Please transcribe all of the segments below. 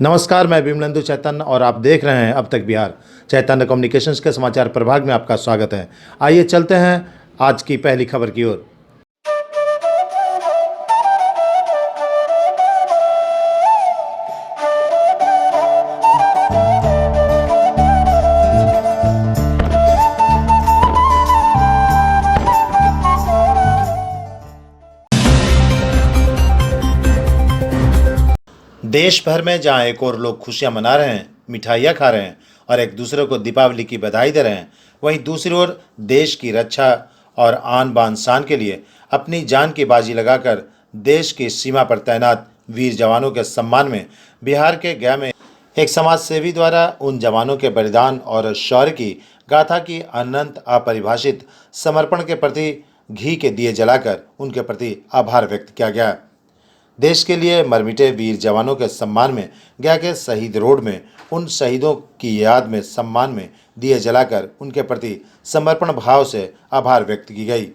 नमस्कार, मैं विमलेंदु चैतन्य और आप देख रहे हैं अब तक बिहार। चैतन्य कम्युनिकेशंस के समाचार प्रभाग में आपका स्वागत है। आइए चलते हैं आज की पहली खबर की ओर। देश भर में जहां एक और लोग खुशियां मना रहे हैं, मिठाइयां खा रहे हैं और एक दूसरे को दीपावली की बधाई दे रहे हैं, वहीं दूसरी ओर देश की रक्षा और आन बान शान के लिए अपनी जान की बाजी लगाकर देश की सीमा पर तैनात वीर जवानों के सम्मान में बिहार के गया में एक समाज सेवी द्वारा उन जवानों के बलिदान और शौर्य की गाथा की अनंत अपरिभाषित समर्पण के प्रति घी के दिए जलाकर उनके प्रति आभार व्यक्त किया गया। देश के लिए मरमिटे वीर जवानों के सम्मान में गया के शहीद रोड में उन शहीदों की याद में सम्मान में दिए जलाकर उनके प्रति समर्पण भाव से आभार व्यक्त की गई।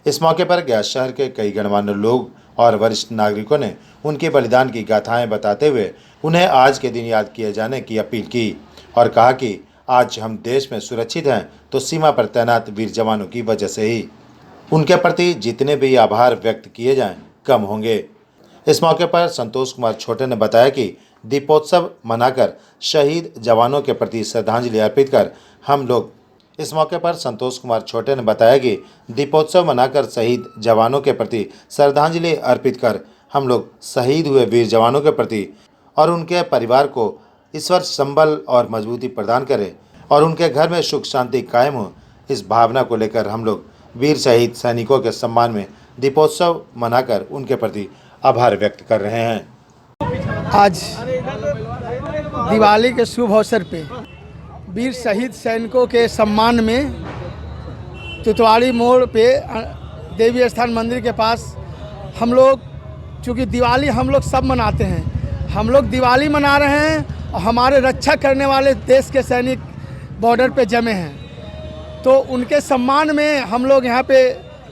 इस मौके पर गया शहर के कई गणमान्य लोग और वरिष्ठ नागरिकों ने उनके बलिदान की गाथाएं बताते हुए उन्हें आज के दिन याद किए जाने की अपील की और कहा कि आज हम देश में सुरक्षित हैं तो सीमा पर तैनात वीर जवानों की वजह से ही। उनके प्रति जितने भी आभार व्यक्त किए जाएं कम होंगे। इस मौके पर संतोष कुमार छोटे ने बताया कि दीपोत्सव मनाकर शहीद जवानों के प्रति श्रद्धांजलि अर्पित कर हम लोग इस मौके पर संतोष कुमार छोटे ने बताया कि दीपोत्सव मनाकर शहीद जवानों के प्रति श्रद्धांजलि अर्पित कर हम लोग शहीद हुए वीर जवानों के प्रति और उनके परिवार को ईश्वर संबल और मजबूती प्रदान करे और उनके घर में सुख शांति कायम हो, इस भावना को लेकर हम लोग वीर शहीद सैनिकों के सम्मान में दीपोत्सव मनाकर उनके प्रति आभार व्यक्त कर रहे हैं। आज दिवाली के शुभ अवसर पे वीर शहीद सैनिकों के सम्मान में तुतवाड़ी मोड़ पे देवी स्थान मंदिर के पास हम लोग, चूँकि दिवाली हम लोग सब मनाते हैं, हम लोग दिवाली मना रहे हैं और हमारे रक्षा करने वाले देश के सैनिक बॉर्डर पे जमे हैं, तो उनके सम्मान में हम लोग यहाँ पे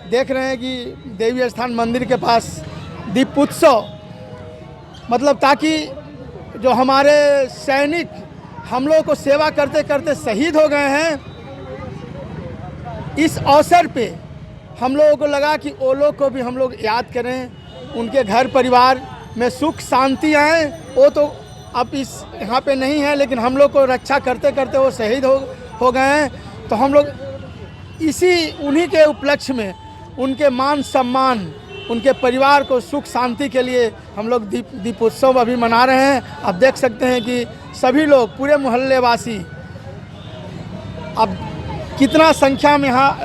देख रहे हैं कि देवी स्थान मंदिर के पास दीपोत्सव, मतलब ताकि जो हमारे सैनिक हम लोगों को सेवा करते करते शहीद हो गए हैं, इस अवसर पे हम लोगों को लगा कि वो लोग को भी हम लोग याद करें, उनके घर परिवार में सुख शांति आए। वो तो अब इस यहाँ पे नहीं है, लेकिन हम लोग को रक्षा करते करते वो शहीद हो गए हैं, तो हम लोग उन्हीं के उपलक्ष्य में उनके मान सम्मान, उनके परिवार को सुख शांति के लिए हम लोग दीपोत्सव अभी मना रहे हैं। आप देख सकते हैं कि सभी लोग, पूरे मोहल्ले वासी अब कितना संख्या में यहाँ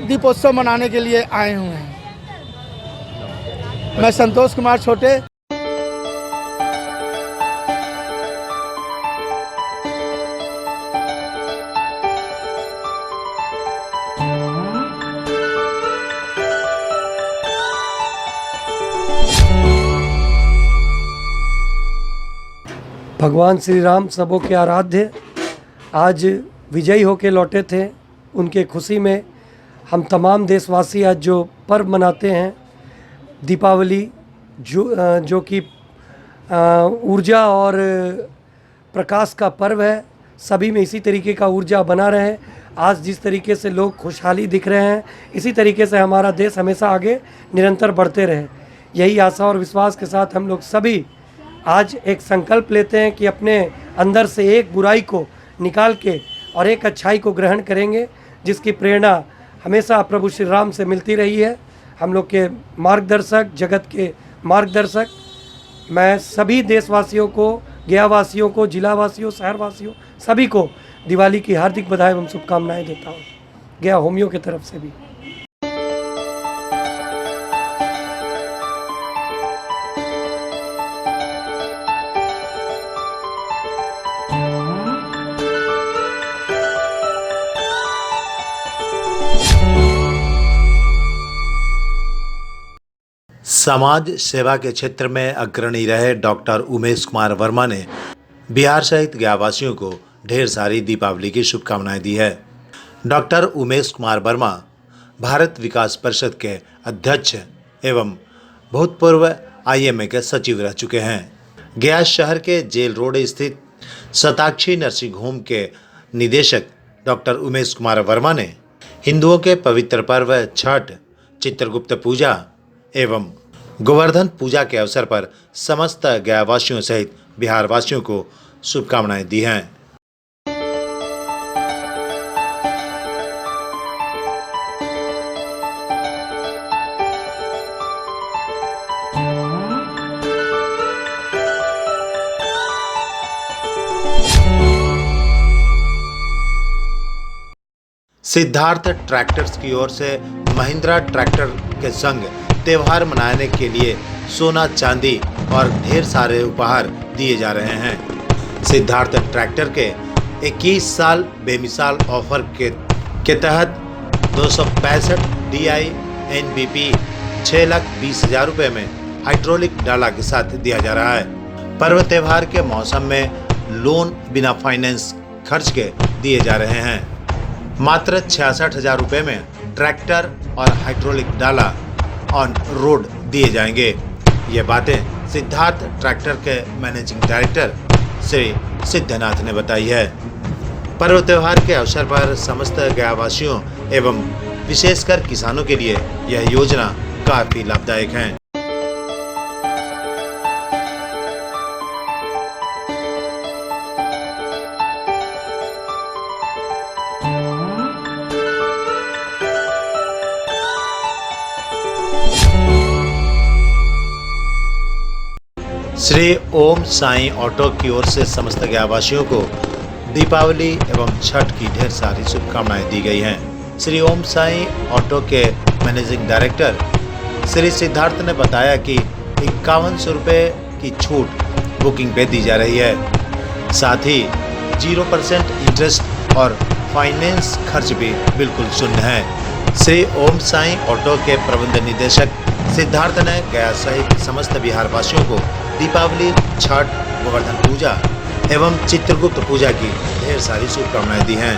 दीपोत्सव मनाने के लिए आए हुए हैं। मैं संतोष कुमार छोटे। भगवान श्री राम सबों के आराध्य आज विजयी होके लौटे थे। उनके खुशी में हम तमाम देशवासी आज जो पर्व मनाते हैं दीपावली, जो कि ऊर्जा और प्रकाश का पर्व है, सभी में इसी तरीके का ऊर्जा बना रहे। आज जिस तरीके से लोग खुशहाली दिख रहे हैं, इसी तरीके से हमारा देश हमेशा आगे निरंतर बढ़ते रहे। यही आशा और विश्वास के साथ हम लोग सभी आज एक संकल्प लेते हैं कि अपने अंदर से एक बुराई को निकाल के और एक अच्छाई को ग्रहण करेंगे, जिसकी प्रेरणा हमेशा प्रभु श्री राम से मिलती रही है, हम लोग के मार्गदर्शक, जगत के मार्गदर्शक। मैं सभी देशवासियों को, गयावासियों को, जिलावासियों, शहरवासियों, सभी को दिवाली की हार्दिक बधाई एवं शुभकामनाएं देता हूँ, गया होमियों की तरफ से भी। समाज सेवा के क्षेत्र में अग्रणी रहे डॉक्टर उमेश कुमार वर्मा ने बिहार सहित गयावासियों को ढेर सारी दीपावली की शुभकामनाएं दी है। डॉक्टर उमेश कुमार वर्मा भारत विकास परिषद के अध्यक्ष एवं भूतपूर्व IMA के सचिव रह चुके हैं। गया शहर के जेल रोड स्थित शताक्षी नर्सिंग होम के निदेशक डॉक्टर उमेश कुमार वर्मा ने हिंदुओं के पवित्र पर्व छठ, चित्रगुप्त पूजा एवं गोवर्धन पूजा के अवसर पर समस्त गयावासियों सहित बिहारवासियों को शुभकामनाएं दी हैं। सिद्धार्थ ट्रैक्टर्स की ओर से महिंद्रा ट्रैक्टर के संग त्यौहार मनाने के लिए सोना, चांदी और ढेर सारे उपहार दिए जा रहे हैं। सिद्धार्थ ट्रैक्टर के 21 साल बेमिसाल ऑफर के तहत 265 DI NBP 6,20,000 रुपये में हाइड्रोलिक डाला के साथ दिया जा रहा है। पर्व त्यौहार के मौसम में लोन बिना फाइनेंस खर्च के दिए जा रहे हैं। मात्र 66,000 रुपये में ट्रैक्टर और हाइड्रोलिक डाला ऑन रोड दिए जाएंगे। ये बातें सिद्धार्थ ट्रैक्टर के मैनेजिंग डायरेक्टर श्री सिद्धनाथ ने बताई है। पर्व त्योहार के अवसर पर समस्त गयावासियों एवं विशेषकर किसानों के लिए यह योजना काफी लाभदायक है। श्री ओम साईं ऑटो की ओर से समस्त गयावासियों को दीपावली एवं छठ की ढेर सारी शुभकामनाएं दी गई हैं। श्री ओम साईं ऑटो के मैनेजिंग डायरेक्टर श्री सिद्धार्थ ने बताया कि 5100 रुपये की छूट बुकिंग पे दी जा रही है। साथ ही 0% इंटरेस्ट और फाइनेंस खर्च भी बिल्कुल शून्य है। श्री ओम साईं ऑटो के प्रबंध निदेशक सिद्धार्थ ने गया सहित समस्त बिहारवासियों को दीपावली, छठ, गोवर्धन पूजा एवं चित्रगुप्त पूजा की ढेर सारी शुभकामनाएं दी हैं।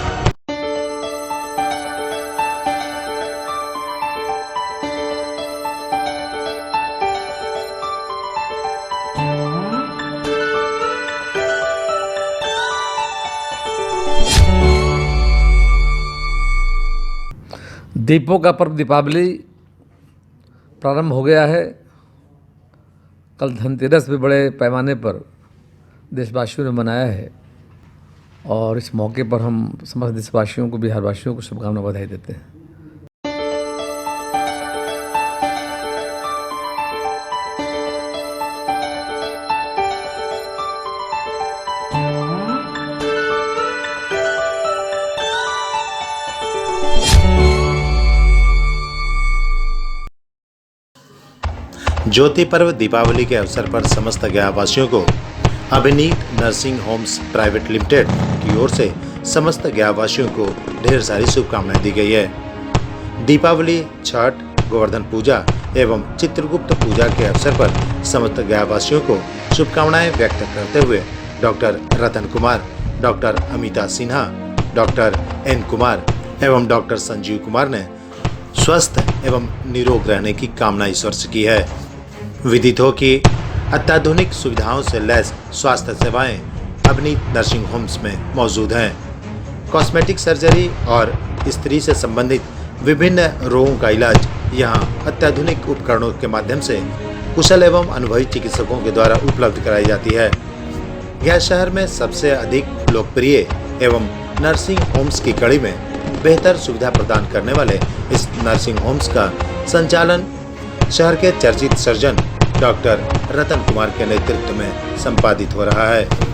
दीपों का पर्व दीपावली प्रारंभ हो गया है। कल धनतेरस भी बड़े पैमाने पर देशवासियों ने मनाया है और इस मौके पर हम समस्त देशवासियों को, बिहारवासियों को शुभकामना बधाई देते हैं। ज्योति पर्व दीपावली के अवसर पर समस्त गयावासियों को अभिनीत नर्सिंग होम्स प्राइवेट लिमिटेड की ओर से समस्त गयावासियों को ढेर सारी शुभकामनाएं दी गई है। दीपावली, छठ, गोवर्धन पूजा एवं चित्रगुप्त पूजा के अवसर पर समस्त गयावासियों को शुभकामनाएं व्यक्त करते हुए doctor Ratan Kumar, doctor Amita Sinha, doctor N Kumar एवं डॉक्टर संजीव कुमार ने स्वस्थ एवं निरोग रहने की कामना ईश्वर से की है। विदित हो कि अत्याधुनिक सुविधाओं से लैस स्वास्थ्य सेवाएं अभिनीत नर्सिंग होम्स में मौजूद हैं। कॉस्मेटिक सर्जरी और स्त्री से संबंधित विभिन्न रोगों का इलाज यहां अत्याधुनिक उपकरणों के माध्यम से कुशल एवं अनुभवी चिकित्सकों के द्वारा उपलब्ध कराई जाती है। गया शहर में सबसे अधिक लोकप्रिय एवं नर्सिंग होम्स की कड़ी में बेहतर सुविधा प्रदान करने वाले इस नर्सिंग होम्स का संचालन शहर के चर्चित सर्जन डॉक्टर रतन कुमार के नेतृत्व में संपादित हो रहा है।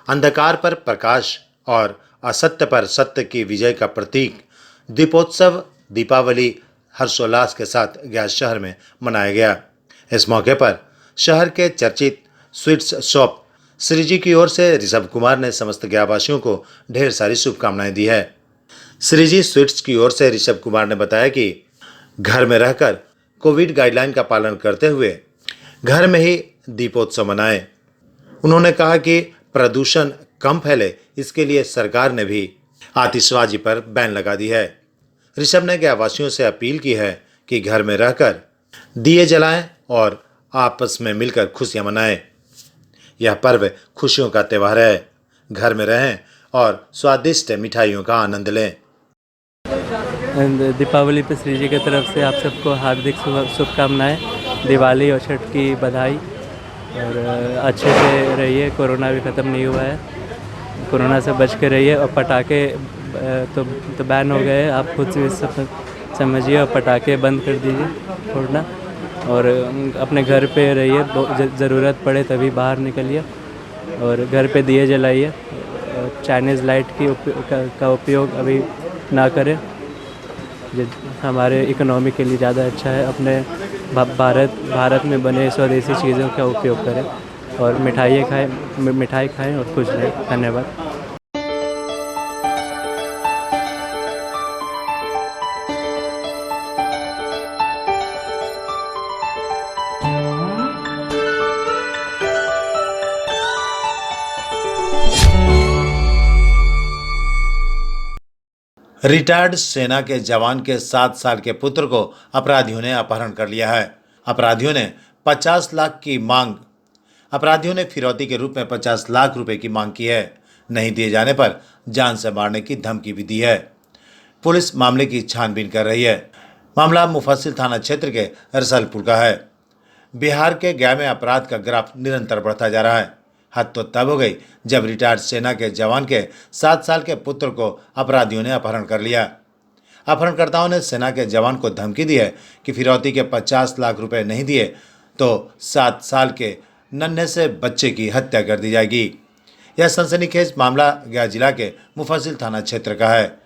अंधकार पर प्रकाश और असत्य पर सत्य की विजय का प्रतीक दीपोत्सव दीपावली हर्षोल्लास के साथ गया शहर में मनाया गया। इस मौके पर शहर के चर्चित स्वीट्स शॉप श्री जी की ओर से ऋषभ कुमार ने समस्त गयावासियों को ढेर सारी शुभकामनाएं दी है। श्रीजी स्वीट्स की ओर से ऋषभ कुमार ने बताया कि घर में रहकर कोविड गाइडलाइन का पालन करते हुए घर में ही दीपोत्सव मनाएं। उन्होंने कहा कि प्रदूषण कम फैले, इसके लिए सरकार ने भी आतिशबाजी पर बैन लगा दी है। ऋषभ ने गयावासियों से अपील की है कि घर में रहकर दिए जलाएं और आपस में मिलकर खुशियां मनाएं। यह पर्व खुशियों का त्यौहार है। घर में रहें और स्वादिष्ट मिठाइयों का आनंद लें। दीपावली पे श्री जी की तरफ से आप सबको हार्दिक शुभकामनाएं। दिवाली और छठ की बधाई। और अच्छे से रहिए, कोरोना भी ख़त्म नहीं हुआ है, कोरोना से बच के रहिए। और पटाखे तो बैन हो गए, आप खुद से सब समझिए, और पटाखे बंद कर दीजिए फोड़ना। और अपने घर पे रहिए, ज़रूरत पड़े तभी बाहर निकलिए, और घर पे दिए जलाइए। चाइनीज़ लाइट का उपयोग अभी ना करें, जो हमारे इकोनॉमी के लिए ज़्यादा अच्छा है। अपने भारत में बने स्वदेशी चीज़ों का उपयोग करें और मिठाई खाएं और खुश रहें। धन्यवाद। रिटायर्ड सेना के जवान के 7 साल के पुत्र को अपराधियों ने अपहरण कर लिया है। अपराधियों ने 50 लाख की मांग अपराधियों ने फिरौती के रूप में 50 लाख रुपए की मांग की है। नहीं दिए जाने पर जान से मारने की धमकी भी दी है। पुलिस मामले की छानबीन कर रही है। मामला मुफस्सिल थाना क्षेत्र के रसलपुर का है। बिहार के गया में अपराध का ग्राफ निरंतर बढ़ता जा रहा है। हद तो तब हो गई जब रिटायर्ड सेना के जवान के 7 साल के पुत्र को अपराधियों ने अपहरण कर लिया। अपहरणकर्ताओं ने सेना के जवान को धमकी दी है कि फिरौती के 50 लाख रुपए नहीं दिए तो 7 साल के नन्हे से बच्चे की हत्या कर दी जाएगी। यह सनसनीखेज मामला गया जिला के मुफस्सिल थाना क्षेत्र का है।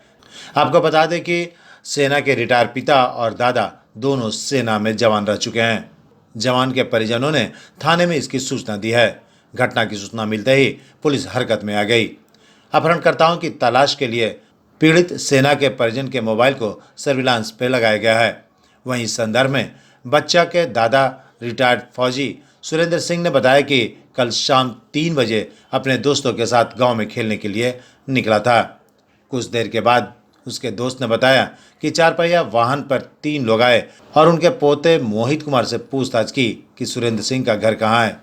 आपको बता दें कि सेना के रिटायर पिता और दादा दोनों सेना में जवान रह चुके हैं। जवान के परिजनों ने थाने में इसकी सूचना दी है। घटना की सूचना मिलते ही पुलिस हरकत में आ गई। अपहरणकर्ताओं की तलाश के लिए पीड़ित सेना के परिजन के मोबाइल को सर्विलांस पे लगाया गया है। वहीं इस संदर्भ में बच्चा के दादा रिटायर्ड फौजी सुरेंद्र सिंह ने बताया कि कल शाम 3 बजे अपने दोस्तों के साथ गांव में खेलने के लिए निकला था। कुछ देर के बाद उसके दोस्त ने बताया कि 4 पहिया वाहन पर 3 लोग आए और उनके पोते मोहित कुमार से पूछताछ की कि सुरेंद्र सिंह का घर कहाँ है।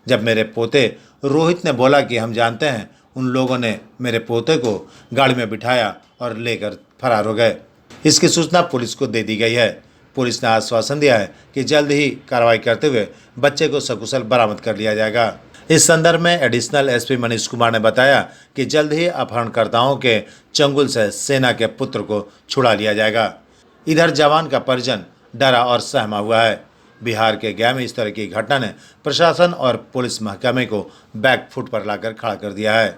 जब मेरे पोते रोहित ने बोला कि हम जानते हैं, उन लोगों ने मेरे पोते को गाड़ी में बिठाया और लेकर फरार हो गए। इसकी सूचना पुलिस को दे दी गई है। पुलिस ने आश्वासन दिया है कि जल्द ही कार्रवाई करते हुए बच्चे को सकुशल बरामद कर लिया जाएगा। इस संदर्भ में एडिशनल एसपी मनीष कुमार ने बताया कि जल्द ही अपहरणकर्ताओं के चंगुल से सेना के पुत्र को छुड़ा लिया जाएगा। इधर जवान का परिजन डरा और सहमा हुआ है। बिहार के गया में इस तरह की घटना ने प्रशासन और पुलिस महकमे को बैक फुट पर लाकर खड़ा कर दिया है।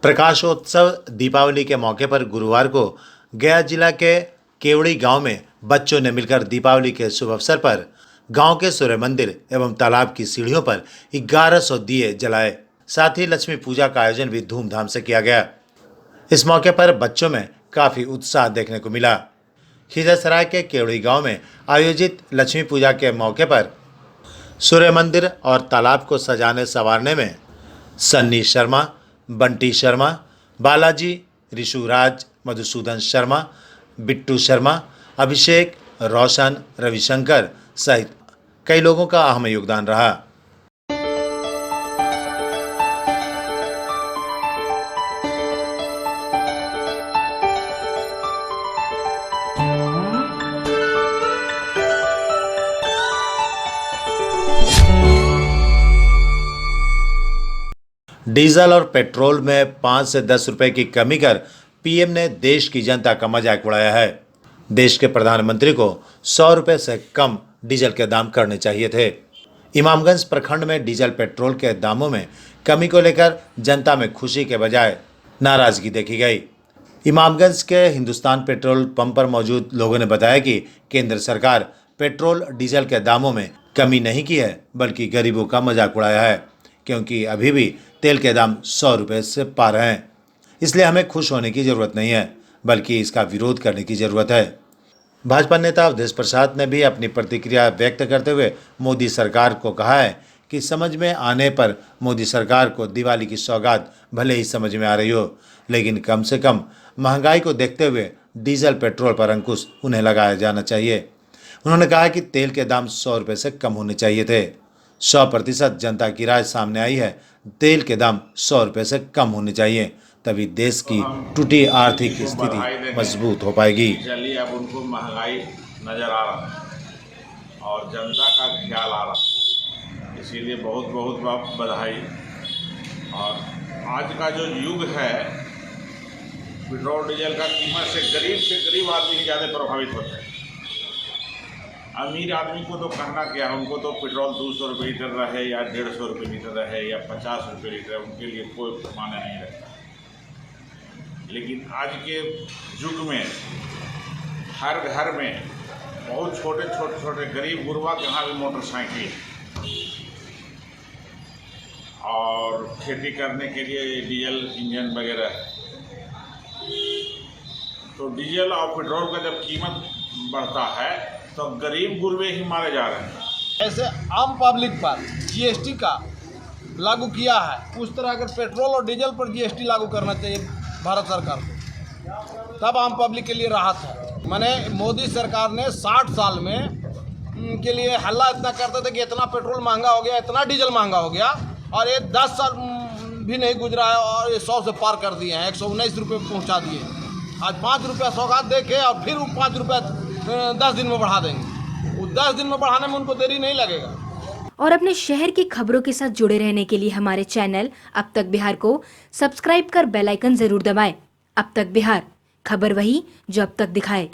प्रकाशोत्सव दीपावली के मौके पर गुरुवार को गया जिला के केवड़ी गांव में बच्चों ने मिलकर दीपावली के शुभ अवसर पर गांव के सूर्य मंदिर एवं तालाब की सीढ़ियों पर 1100 दिए जलाए। साथ ही लक्ष्मी पूजा का आयोजन भी धूमधाम से किया गया। इस मौके पर बच्चों में काफी उत्साह देखने को मिला। खिजरसराय के केवड़ी गांव में आयोजित लक्ष्मी पूजा के मौके पर सूर्य मंदिर और तालाब को सजाने संवारने में सन्नी शर्मा, बंटी शर्मा, बालाजी, ऋषुराज, मधुसूदन शर्मा, बिट्टू शर्मा, अभिषेक, रोशन, रविशंकर सहित कई लोगों का अहम योगदान रहा। डीजल और पेट्रोल में 5 से 10 रुपए की कमी कर पीएम ने देश की जनता का मजाक उड़ाया है। देश के प्रधानमंत्री को 100 रुपए से कम डीजल के दाम करने चाहिए थे। इमामगंज प्रखंड में डीजल पेट्रोल के दामों में कमी को लेकर जनता में खुशी के बजाय नाराजगी देखी गई। इमामगंज के हिंदुस्तान पेट्रोल पंप पर मौजूद लोगों ने बताया कि केंद्र सरकार पेट्रोल डीजल के दामों में कमी नहीं की है, बल्कि गरीबों का मजाक उड़ाया है, क्योंकि अभी भी तेल के दाम 100 रुपये से पार हैं। इसलिए हमें खुश होने की जरूरत नहीं है, बल्कि इसका विरोध करने की जरूरत है। भाजपा नेता अवधेश प्रसाद ने भी अपनी प्रतिक्रिया व्यक्त करते हुए मोदी सरकार को कहा है कि समझ में आने पर मोदी सरकार को दिवाली की सौगात भले ही समझ में आ रही हो, लेकिन कम से कम महंगाई को देखते हुए डीजल पेट्रोल पर अंकुश उन्हें लगाया जाना चाहिए। उन्होंने कहा कि तेल के दाम 100 रुपये से कम होने चाहिए थे। 100% जनता की राय सामने आई है। तेल के दाम 100 रुपये से कम होने चाहिए, तभी देश की टूटी आर्थिक स्थिति मजबूत हो पाएगी। चलिए, अब उनको महंगाई नज़र आ रहा है और जनता का ख्याल आ रहा है, इसीलिए बहुत बहुत बधाई। और आज का जो युग है, पेट्रोल डीजल का कीमत से गरीब आदमी ही ज़्यादा प्रभावित होते हैं। अमीर आदमी को तो कहना क्या है, उनको तो पेट्रोल 200 रुपये लीटर रहे या 150 रुपये लीटर रहे या 50 रुपये लीटर, उनके लिए कोई माने नहीं रहता। लेकिन आज के युग में हर घर में बहुत छोटे गरीब गुरबा के यहाँ भी मोटरसाइकिल और खेती करने के लिए डीजल इंजन वगैरह है। तो डीजल और पेट्रोल का जब कीमत बढ़ता है तो गरीब गुरबे ही मारे जा रहे हैं। ऐसे आम पब्लिक पर जीएसटी का लागू किया है, उस तरह अगर पेट्रोल और डीजल पर जीएसटी लागू करना चाहिए भारत सरकार को, तब आम पब्लिक के लिए राहत है। माने मोदी सरकार ने 60 साल में के लिए हल्ला इतना करते थे कि इतना पेट्रोल महंगा हो गया, इतना डीजल महंगा हो गया, और ये 10 साल भी नहीं गुजरा है और ये 100 से पार कर दिए हैं, 119 रुपये पहुँचा दिए। आज 5 रुपया सौगात देके और फिर 5 रुपया 10 दिन में बढ़ा देंगे। वो 10 दिन में बढ़ाने में उनको देरी नहीं लगेगा। और अपने शहर की खबरों के साथ जुड़े रहने के लिए हमारे चैनल अब तक बिहार को सब्सक्राइब कर बेल आइकन जरूर दबाएं। अब तक बिहार, खबर वही जो अब तक दिखाए।